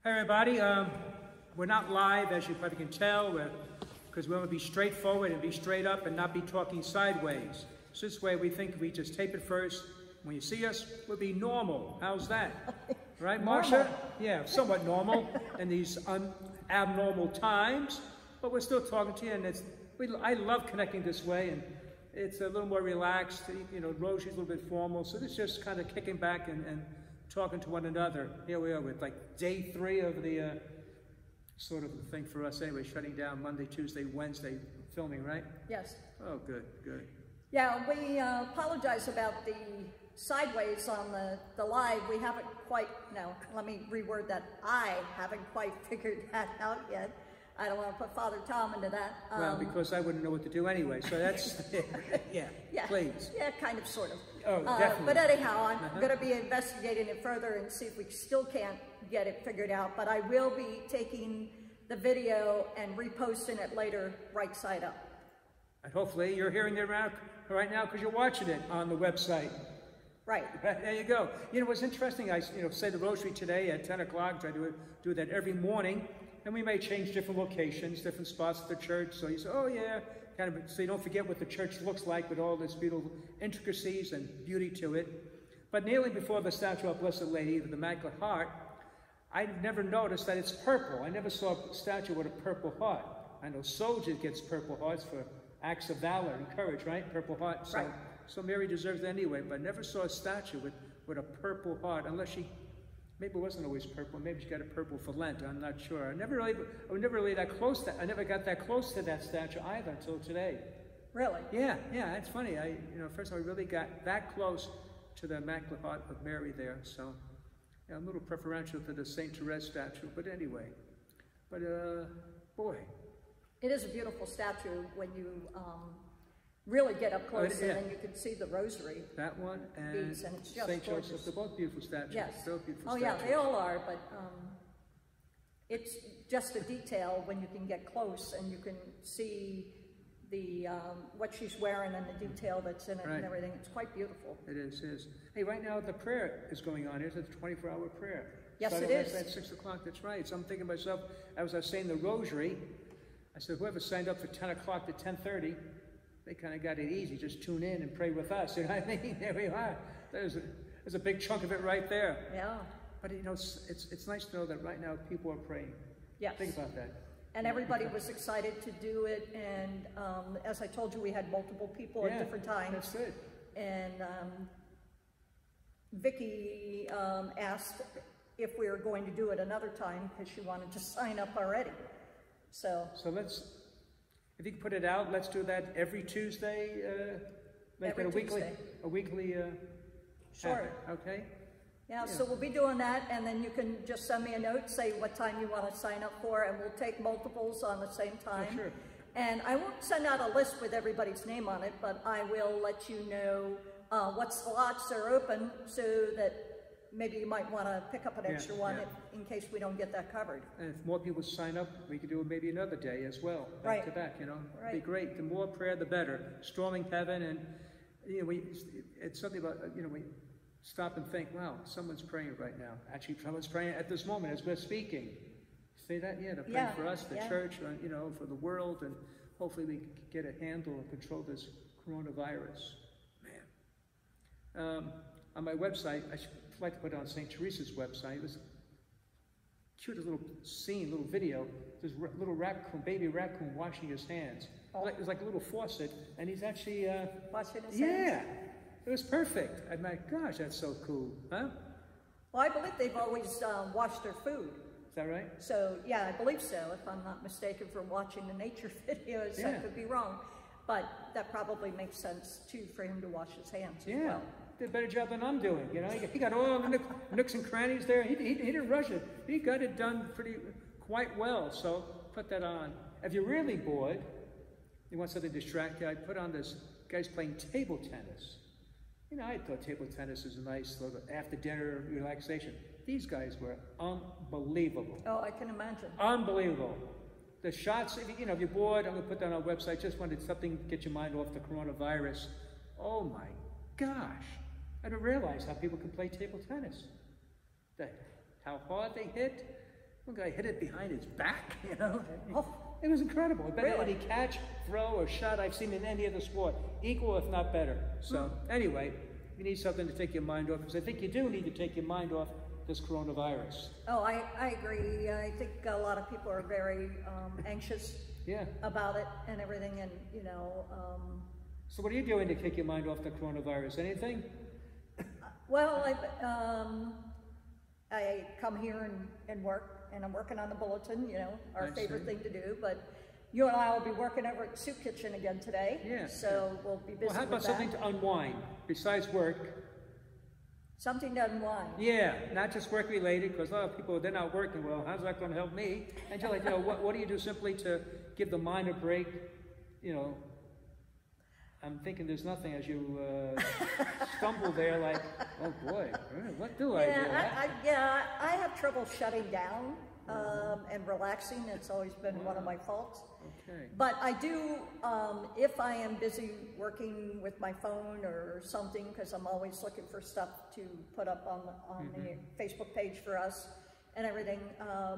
Hey everybody, we're not live as you probably can tell, because we want to be straightforward and be straight up and not be talking sideways. So this way we think if we just tape it first, when you see us, we'll be normal. How's that? Right, Marsha? Yeah, somewhat normal in these abnormal times, but we're still talking to you, and I love connecting this way, and it's a little more relaxed. You know, Rosie's a little bit formal, so it's just kind of kicking back and talking to one another. Here we are with like day 3 of the sort of thing for us anyway, shutting down Monday, Tuesday, Wednesday filming, right? Yes. Oh, good, good. Yeah, we apologize about the sideways on the live. We haven't quite, no, let me reword that. I haven't quite figured that out yet. I don't want to put Father Tom into that. Well, because I wouldn't know what to do anyway, so that's, yeah, please. Yeah, kind of, sort of. Oh, definitely. But anyhow, I'm going to be investigating it further and see if we still can't get it figured out. But I will be taking the video and reposting it later right side up. And hopefully you're hearing it right now because you're watching it on the website. Right. There you go. You know, what's interesting, I say the rosary today at 10 o'clock, try to do that every morning. And we may change different locations, different spots at the church. So you say, oh yeah, kind of, so you don't forget what the church looks like with all this beautiful intricacies and beauty to it. But kneeling before the statue of Blessed Lady of the Immaculate Heart, I never noticed that it's purple. I never saw a statue with a purple heart. I know soldiers gets purple hearts for acts of valor and courage, right? Purple heart. So, right. So Mary deserves it anyway, but I never saw a statue with a purple heart, unless she, maybe it wasn't always purple. Maybe she got a purple for Lent. I'm not sure. I was never really that close to. I never got that close to that statue either until today. Really? Yeah. It's funny. First time I really got that close to the Immaculate Heart of Mary there. So, yeah, I'm a little preferential to the Saint Therese statue. But anyway, boy, it is a beautiful statue when you really get up close, yeah. And then you can see the rosary. That one and St. Joseph, they're both beautiful statues. Yes. They're beautiful statues. Yeah, they all are, but it's just a detail when you can get close and you can see the what she's wearing and the detail that's in it and everything. It's quite beautiful. It is. Hey, right now the prayer is going on. It's a 24-hour prayer. Yes, it is. At 6 o'clock, that's right. So I'm thinking to myself, as I was saying the rosary, I said, whoever signed up for 10 o'clock to 10:30, they kind of got it easy. Just tune in and pray with us. You know what I mean? There we are. There's a big chunk of it right there. Yeah. But it's nice to know that right now people are praying. Yes. Think about that. And everybody was excited to do it. And as I told you, we had multiple people at different times. That's good. And Vicki asked if we were going to do it another time because she wanted to sign up already. So let's. If you can put it out, let's do that every Tuesday, make it a weekly sure. habit, okay? Yeah, so we'll be doing that, and then you can just send me a note, say what time you want to sign up for, and we'll take multiples on the same time. Oh, sure. And I won't send out a list with everybody's name on it, but I will let you know what slots are open so that maybe you might want to pick up an extra one in case we don't get that covered. And if more people sign up, we could do it maybe another day as well, back to back, It'd be great. The more prayer, the better. Storming heaven, and it's something about, we stop and think, wow, someone's praying right now. Actually, someone's praying at this moment as we're speaking. Say that? Yeah, they're praying for us, the church, for the world, and hopefully we can get a handle and control this coronavirus. Man. On my website, I'd like to put it on St. Teresa's website. It was cute, little scene, little video. There's a little baby raccoon washing his hands. It was like a little faucet, and he's actually washing his hands. Yeah, it was perfect. I'm like, gosh, that's so cool, huh? Well, I believe they've always washed their food. Is that right? So yeah, I believe so. If I'm not mistaken from watching the nature videos, I could be wrong, but that probably makes sense too for him to wash his hands as well. Did a better job than I'm doing, He got all the nooks and crannies there. He didn't rush it. He got it done quite well. So put that on. If you're really bored, you want something to distract you, I put on this guy's playing table tennis. I thought table tennis is a nice little after dinner relaxation. These guys were unbelievable. Oh, I can imagine. Unbelievable. The shots, if you're bored, I'm going to put that on our website. Just wanted something to get your mind off the coronavirus. Oh my gosh. I didn't realize how people can play table tennis. How hard they hit, One guy hit it behind his back, you know. Oh, It was incredible. Better really? any catch, throw, or shot I've seen in any other sport. Equal, if not better. So, anyway, you need something to take your mind off, because I think you do need to take your mind off this coronavirus. Oh, I agree. I think a lot of people are very anxious Yeah. about it and everything, and you know, So what are you doing to take your mind off the coronavirus? Anything? well, I come here and work, and I'm working on the bulletin, you know, our I favorite see. thing to do, but you and I will be working over at Soup Kitchen again today. Yeah. So we'll be busy Well, how about with something that. to unwind besides work? Something to unwind. Yeah, not just work related, because a lot of people, they're not working. Well, how's that going to help me? And you're like, you know, what do you do simply to give the mind a break? You know, I'm thinking there's nothing as you stumble there, like, oh boy, what do I do? Yeah, I have trouble shutting down and relaxing. It's always been one of my faults. Okay. But I do, if I am busy working with my phone or something, because I'm always looking for stuff to put up on the Facebook page for us and everything.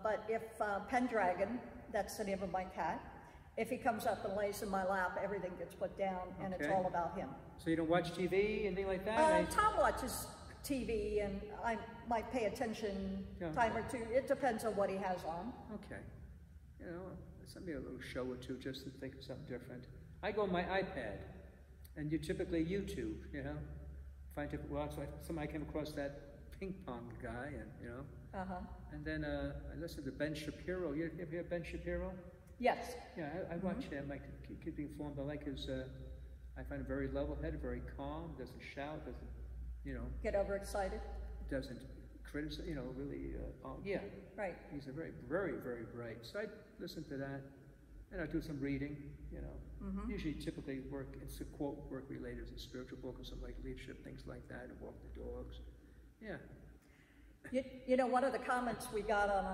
But if Pendragon, that's the name of my cat, if he comes up and lays in my lap, everything gets put down, and it's Okay. all about him. So you don't watch TV, anything like that? Tom watches TV, and I might pay attention Yeah. time or two. It depends on what he has on. Okay. You know, send me a little show or two just to think of something different. I go on my iPad, and you typically YouTube, you know, find different, well, so somebody came across that ping pong guy, and you know, and then I listened to Ben Shapiro. You ever hear Ben Shapiro? Yes. Yeah, I watch him. I keep being informed. I like his. I find him very level-headed, very calm. Doesn't shout. Doesn't, you know, Get overexcited. doesn't criticize. You know, really. Yeah. Right. He's a very, very, very bright. So I listen to that, and I do some reading. You know, usually, typically it's a quote work related, it's a spiritual book or something like leadership, things like that, and walk the dogs. Yeah. You know, one of the comments we got on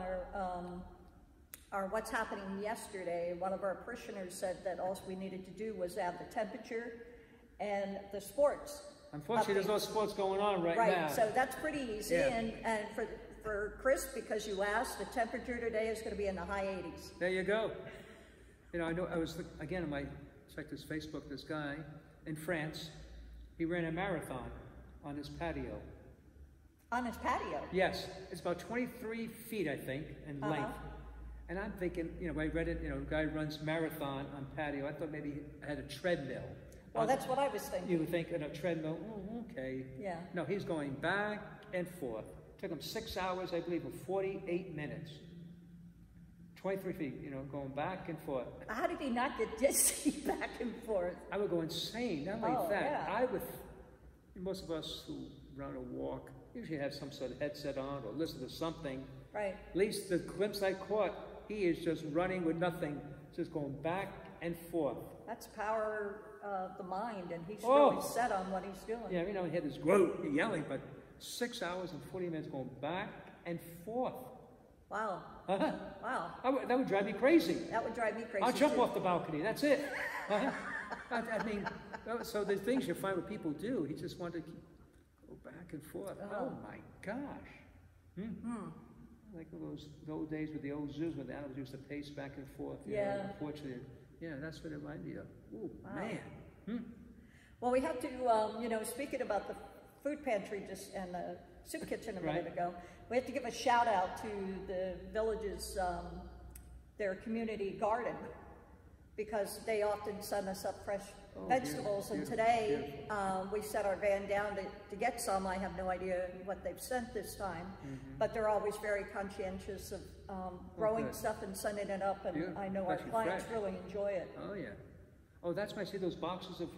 our What's Happening yesterday, one of our parishioners said that all we needed to do was add the temperature and the sports. Unfortunately, there's no sports going on right now. Right, so that's pretty easy. Yeah. And for Chris, because you asked, the temperature today is going to be in the high 80s. There you go. You know, I was, again, I checked his Facebook, this guy in France, he ran a marathon on his patio. On his patio? Yes, it's about 23 feet, I think, in length. And I'm thinking, you know, I read it, you know, a guy runs marathon on patio. I thought maybe he had a treadmill. Well, that's what I was thinking. You would think on a treadmill, oh, okay. Yeah. No, he's going back and forth. Took him 6 hours, I believe, and 48 minutes. 23 feet, you know, going back and forth. How did he not get dizzy back and forth? I would go insane. Not only that, yeah. I would, most of us who run or walk usually have some sort of headset on or listen to something. Right. At least the glimpse I caught, he is just running with nothing, just going back and forth. That's power of the mind, and he's Oh. really set on what he's doing. Yeah, you know, he had this whoa, yelling, but 6 hours and 40 minutes going back and forth. Wow. Uh-huh. Wow. That would drive me crazy. That would drive me crazy. I'll jump too. off the balcony, that's it. Uh-huh. I mean, so the things you find what people do, he just wanted to go back and forth. Oh my gosh. Like those old days with the old zoos when the animals used to pace back and forth. You know, unfortunately, yeah, that's what it reminded me of. Ooh, man. Well, we have to, you know, speaking about the food pantry and the soup kitchen a minute ago, we have to give a shout out to the village's, their community garden, because they often send us up fresh vegetables. And today we set our van down to get some. I have no idea what they've sent this time, but they're always very conscientious of growing stuff and sending it up. And I know our clients really enjoy it. Oh yeah. Oh, that's why I see those boxes of.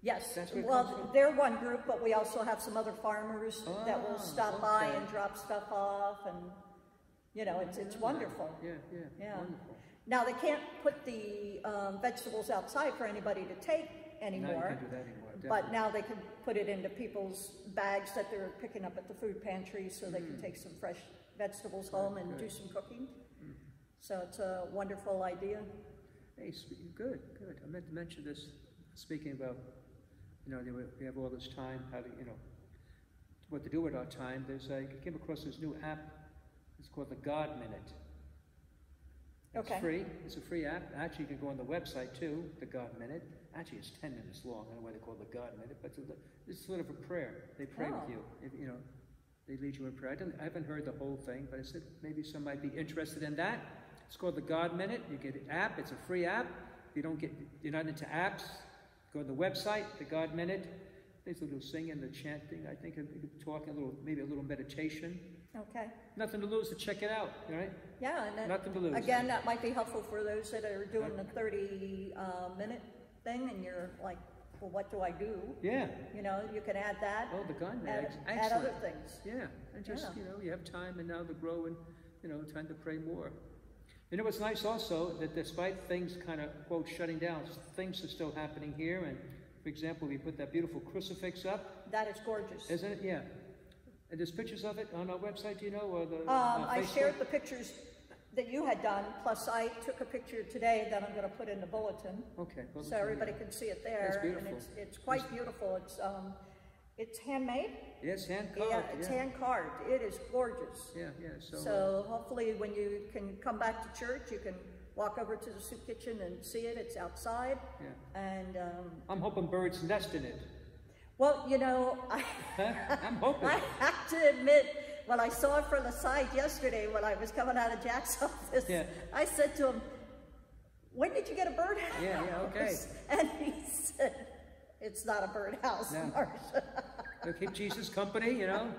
Yes, That's where it comes well, from? they're one group, but we also have some other farmers that will stop by and drop stuff off, and you know, it's wonderful. Yeah. Wonderful. Now they can't put the vegetables outside for anybody to take anymore. No, you can't do that anymore. But now they can put it into people's bags that they're picking up at the food pantry, so they can take some fresh vegetables home and do some cooking. So it's a wonderful idea. Hey, good. I meant to mention this. Speaking about, you know, we have all this time, how to, you know, what to do with our time. I came across this new app It's called the God Minute. It's Okay. free. It's a free app. Actually, you can go on the website too, the God Minute. Actually, it's 10 minutes long. I don't know why they call it the God Minute, but it's sort of a prayer. They pray with you. You know, they lead you in prayer. I haven't heard the whole thing, but I said maybe some might be interested in that. It's called the God Minute. You get an app. It's a free app. If you're not into apps, go to the website, the God Minute. There's a little singing, the chanting. I think talking maybe a little meditation. Okay. Nothing to lose to check it out, right? Yeah, and then, nothing to lose. again, that might be helpful for those that are doing the 30-minute thing, and you're like, well, what do I do? Yeah. You know, you can add that. Oh, the God Minute. Add other things. Yeah, and just, you know, you have time and now to grow and, you know, time to pray more. You know what's nice also, that despite things kind of, quote, shutting down, things are still happening here. And, for example, we put that beautiful crucifix up. That is gorgeous. Isn't it? Yeah. And there's pictures of it on our website, do you know? Or the, I shared the pictures that you had done, plus I took a picture today that I'm going to put in the bulletin. Okay. So everybody can see it there. That's beautiful. And it's quite beautiful. It's handmade. Yes, hand carved. Yeah, it's hand carved. It is gorgeous. Yeah, yeah. So hopefully when you can come back to church, you can walk over to the soup kitchen and see it. It's outside. Yeah. And I'm hoping birds nest in it. well, you know, I'm hoping. I have to admit, when I saw it from the side yesterday when I was coming out of Jack's office, I said to him, when did you get a birdhouse? Yeah, okay. And he said, it's not a birdhouse, No. Marcia. They'll keep Jesus company, you know.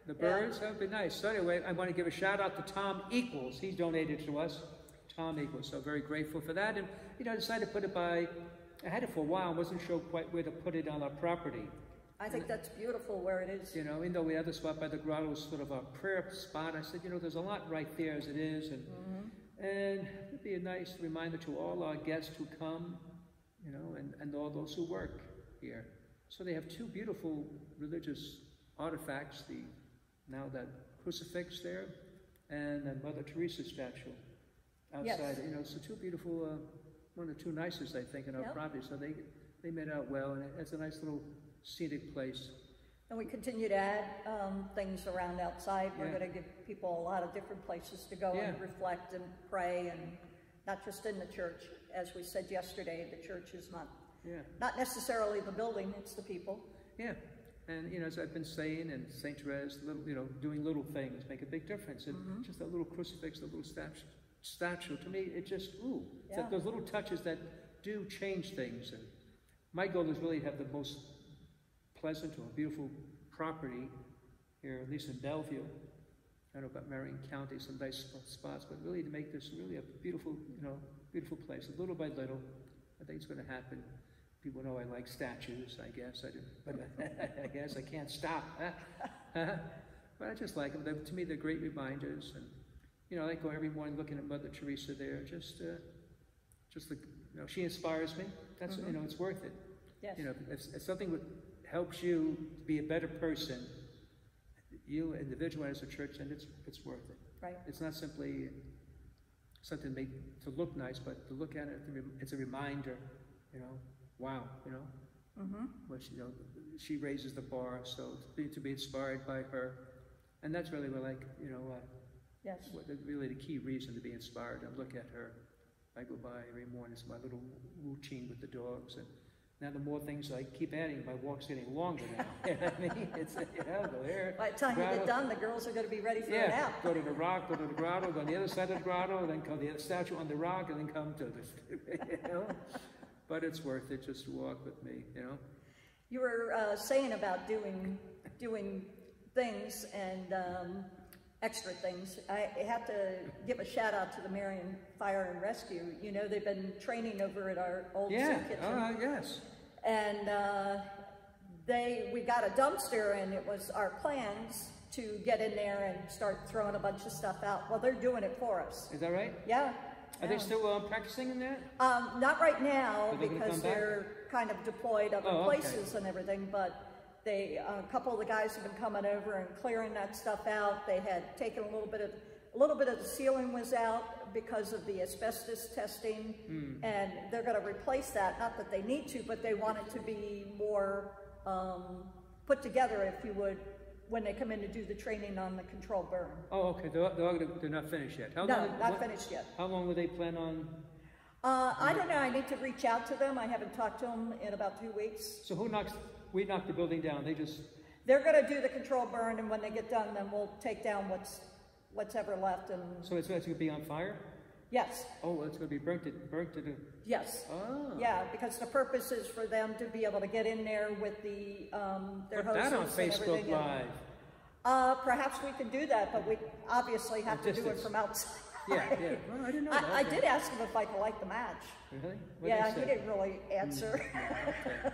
The birds, that would be nice. So anyway, I want to give a shout out to Tom Equals. He's donated to us. Tom Equals, so very grateful for that. And, you know, I decided to put it I had it for a while, wasn't sure quite where to put it on our property. I think that's beautiful where it is. You know, even though the other spot by the grotto was sort of a prayer spot, I said, you know, there's a lot right there as it is. And, and it'd be a nice reminder to all our guests who come, you know, and all those who work here. So they have two beautiful religious artifacts, now that crucifix there, and that Mother Teresa statue outside. Yes. You know, so two beautiful, one of the two nicest, I think, in our property. So they made out well, and it's a nice little scenic place. And we continue to add things around outside. We're going to give people a lot of different places to go and reflect and pray, and not just in the church. As we said yesterday, the church is not necessarily the building, it's the people. Yeah. And, you know, as I've been saying, and St. Therese, you know, doing little things make a big difference. And just that little crucifix, the little statue, to me, it just, it's like those little touches that do change things. And my goal is really to have the most pleasant or beautiful property here, at least in Bellevue. I don't know about Marion County, some nice spots, but really to make this really a beautiful, you know, beautiful place. Little by little, I think it's going to happen. People know I like statues, I guess. But I guess I can't stop. But I just like them. To me, they're great reminders. And, you know, I go every morning looking at Mother Teresa there. Just the, you know, she inspires me. That's, you know, it's worth it. Yes. You know, if something helps you to be a better person, you individual as a church, then it's worth it. Right. It's not simply something to look nice, but to look at it, it's a reminder, you know, wow, you know, which, you know, she raises the bar, so to be inspired by her, and that's really what, like, you know, really the key reason to be inspired. And look at her. I go by every morning. It's my little routine with the dogs, and now the more things I keep adding, my walk's getting longer now. You know what I mean? It's, you know, go there. By the time you get done, the girls are going to be ready for a nap. Go to the rock, go to the grotto, go on the other side of the grotto, then come to the other statue on the rock, and then come to this, you know? But it's worth it just to walk with me, you know? You were saying about doing things and extra things. I have to give a shout out to the Marion Fire and Rescue. You know, they've been training over at our old soup kitchen. Yes. And we got a dumpster, and it was our plans to get in there and start throwing a bunch of stuff out. Well, they're doing it for us. Is that right? Yeah. Are they still practicing in that? Not right now, because they're kind of deployed other places and everything, but a couple of the guys have been coming over and clearing that stuff out. They had taken a little bit of the ceiling was out because of the asbestos testing, and they're going to replace that. Not that they need to, but they want it to be more put together, if you would, when they come in to do the training on the controlled burn. Oh, okay, they're not finished yet. No, not finished yet. How long will they plan on? I don't know, I need to reach out to them. I haven't talked to them in about 2 weeks. So we knocked the building down, They're gonna do the controlled burn, and when they get done, then we'll take down what's ever left, and... So it's gonna be on fire? Yes. Oh, it's gonna be burnt to the... Yes. Oh. Yeah, because the purpose is for them to be able to get in there with the, their hoses and everything. Put that on Facebook Live. Perhaps we can do that, but we obviously have to do it from outside. Yeah. Well, I didn't know that. I did ask him if I could light the match. Really? Yeah, he didn't really answer. Okay.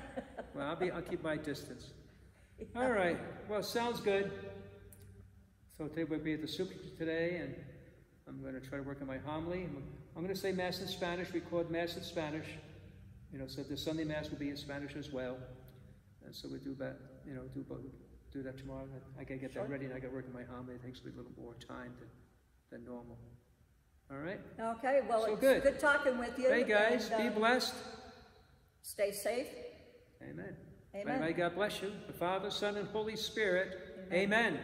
Well, I'll keep my distance. Yeah. All right. Well, sounds good. So today we'll be at the soup today, and I'm going to try to work on my homily. I'm going to say Mass in Spanish, record Mass in Spanish. So the Sunday Mass will be in Spanish as well. And so we do that, do that tomorrow. I got to get that ready, and I got to work on my homily. It takes me a little more time than normal. All right? Okay, well, so it's good talking with you. Hey, guys, be blessed. Stay safe. Amen. Amen. May God bless you, the Father, Son, and Holy Spirit. Amen. Amen.